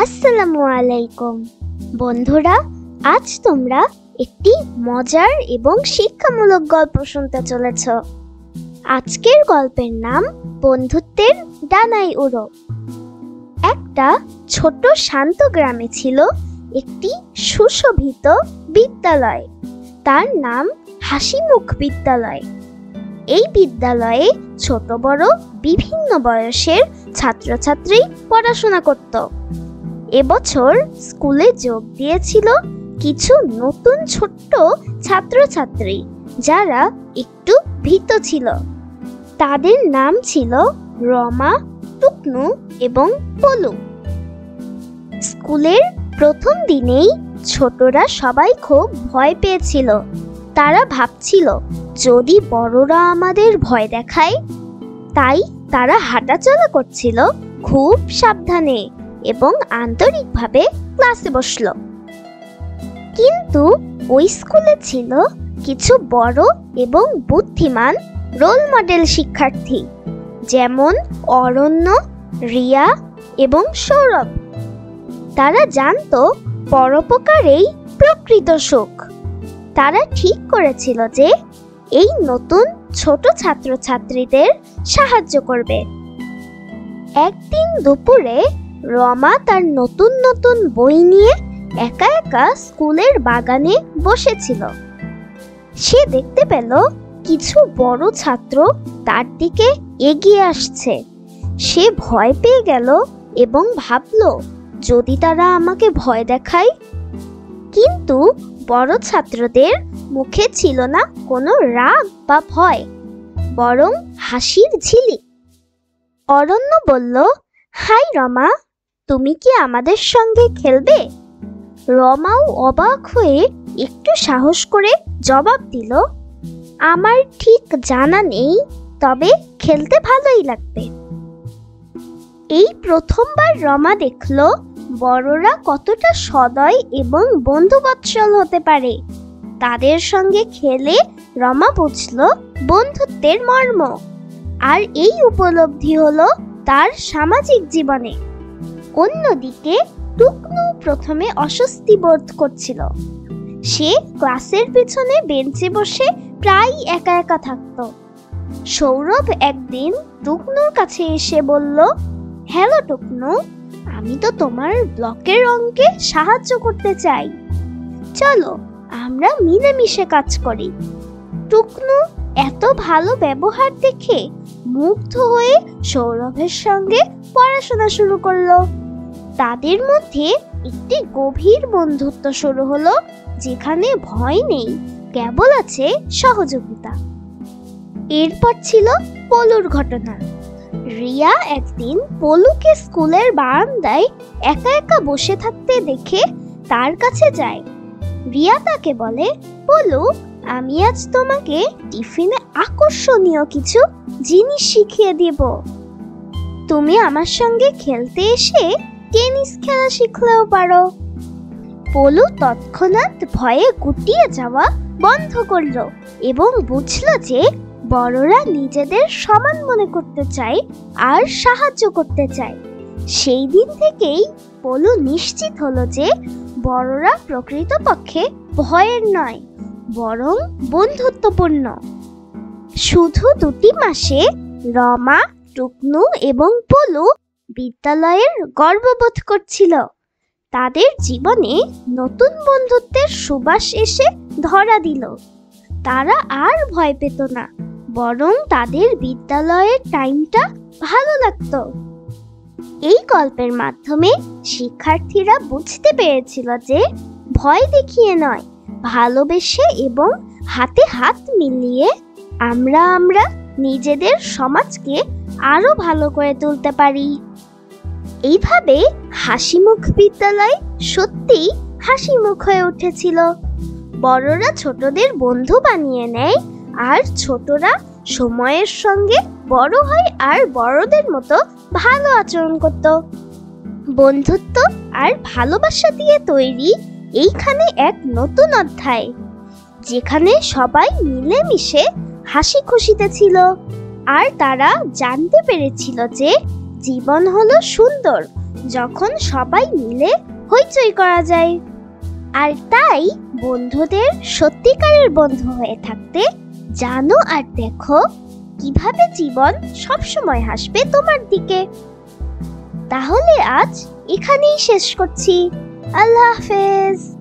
আসসালামু আলাইকুম বন্ধুরা, আজ তোমরা একটি মজার এবং শিক্ষামূলক গল্প শুনতে চলেছ। আজকের গল্পের নাম বন্ধুত্বের ডানায় উড়ো। একটা ছোট শান্ত গ্রামে ছিল একটি সুশোভিত বিদ্যালয়। তার নাম হাসিমুখ বিদ্যালয়। এই বিদ্যালয়ে ছোট বড় বিভিন্ন বয়সের ছাত্রছাত্রী পড়াশোনা করত। এবছর স্কুলে যোগ দিয়েছিল কিছু নতুন ছোট্ট ছাত্রছাত্রী যারা একটু ভীত ছিল। তাদের নাম ছিল রমা, টুকনু এবং পলু। স্কুলের প্রথম দিনেই ছোটরা সবাই খুব ভয় পেয়েছিল। তারা ভাবছিল যদি বড়রা আমাদের ভয় দেখায়। তাই তারা হাঁটাচলা করছিল খুব সাবধানে এবং আন্তরিকভাবে ক্লাসে বসলো। কিন্তু ওই স্কুলে ছিল কিছু বড় এবং বুদ্ধিমান রোল মডেল শিক্ষার্থী, যেমন অরণ্য, রিয়া এবং সৌরভ। তারা জানতো পরোপকারেই প্রকৃত সুখ। তারা ঠিক করেছিল যে এই নতুন ছোট ছাত্রছাত্রীদের সাহায্য করবে। একদিন দুপুরে রমা তার নতুন নতুন বই নিয়ে একা একা স্কুলের বাগানে বসেছিল। সে দেখতে পেল কিছু বড় ছাত্র তার দিকে এগিয়ে আসছে। সে ভয় পেয়ে গেল এবং ভাবল যদি তারা আমাকে ভয় দেখায়। কিন্তু বড় ছাত্রদের মুখে ছিল না কোনো রাগ বা ভয়, বরং হাসির ঝিলিক। অরণ্য বলল, হাই রমা, তুমি কি আমাদের সঙ্গে খেলবে? রমাও অবাক হয়ে একটু সাহস করে জবাব দিল, আমার ঠিক জানা নেই, তবে খেলতে ভালোই লাগবে। এই প্রথমবার রমা দেখল বড়রা কতটা সদয় এবং বন্ধুবৎসল হতে পারে। তাদের সঙ্গে খেলে রমা বুঝল বন্ধুত্বের মর্ম। আর এই উপলব্ধি হলো তার সামাজিক জীবনে। অন্যদিকে টুকনু প্রথমে অস্বস্তি বোধ করছিল। সে ক্লাসের পিছনে বেঞ্চে বসে প্রায় একা একা থাকত। সৌরভ একদিন টুকনুর কাছে এসে বলল, হ্যালো টুকনু, আমি তো তোমার ব্লকের অঙ্কে সাহায্য করতে চাই। চলো আমরা মিলেমিশে কাজ করি। টুকনু এত ভালো ব্যবহার দেখে মুগ্ধ হয়ে সৌরভের সঙ্গে পড়াশোনা শুরু করলো। তাদের মধ্যে একটি গভীর বন্ধুত্ব শুরু হলো, যেখানে ভয় নেই, কেবল আছে সহযোগিতা। এরপর ছিল পলুর ঘটনা। রিয়া একদিন পলুকে স্কুলের বারান্দায় একা একা বসে থাকতে দেখে তার কাছে যায়। রিয়া তাকে বলে, পলু, আমি আজ তোমাকে টিফিনে আকর্ষণীয় কিছু জিনিস শিখিয়ে দিব। তুমি আমার সঙ্গে খেলতে এসে টেনিস খেলা শিখলেও পারো। পলু তৎক্ষণাৎ ভয়ে গুটিয়ে যাওয়া বন্ধ করলো এবং বুঝলো যে বড়রা নিজেদের সমান মনে করতে চায় আর সাহায্য করতে চায়। সেই দিন থেকেই পলু নিশ্চিত হলো যে বড়রা প্রকৃতপক্ষে ভয়ের নয়, বরং বন্ধুত্বপূর্ণ। শুধু 2 মাসে রমা, টুকনু এবং পলু বিদ্যালয়ের গর্ববোধ করছিল। তাদের জীবনে নতুন বন্ধুত্বের সুবাস এসে ধরা দিল। তারা আর ভয় পেত না, বরং তাদের বিদ্যালয়ের টাইমটা ভালো লাগতো। এই গল্পের মাধ্যমে শিক্ষার্থীরা বুঝতে পেরেছিল যে ভয় দেখিয়ে নয়, ভালোবেসে এবং হাতে হাত মিলিয়ে আমরা নিজেদের সমাজকে আরো ভালো করে তুলতে পারি। এইভাবে হাসিমুখ বিদ্যালয় সত্যিই হাসিমুখ হয়ে উঠেছিল। বড়রা ছোটদের বন্ধু বানিয়ে নেয়, আর ছোটরা সময়ের সঙ্গে বড় হয় আর বড়দের মতো ভালো আচরণ করত। বন্ধুত্ব আর ভালোবাসা দিয়ে তৈরি এইখানে এক নতুন অধ্যায়, যেখানে সবাই মিলেমিশে হাসি খুশিতে ছিল। আর তারা জানতে পেরেছিল যে জীবন হলো সুন্দর যখন সবাই মিলে হইচই করা যায়। আর তাই বন্ধুদের সত্যিকারের বন্ধু হয়ে থাকতে জানো আর দেখো কিভাবে জীবন সবসময় হাসবে তোমার দিকে। তাহলে আজ এখানেই শেষ করছি। আল্লাহ হাফেজ।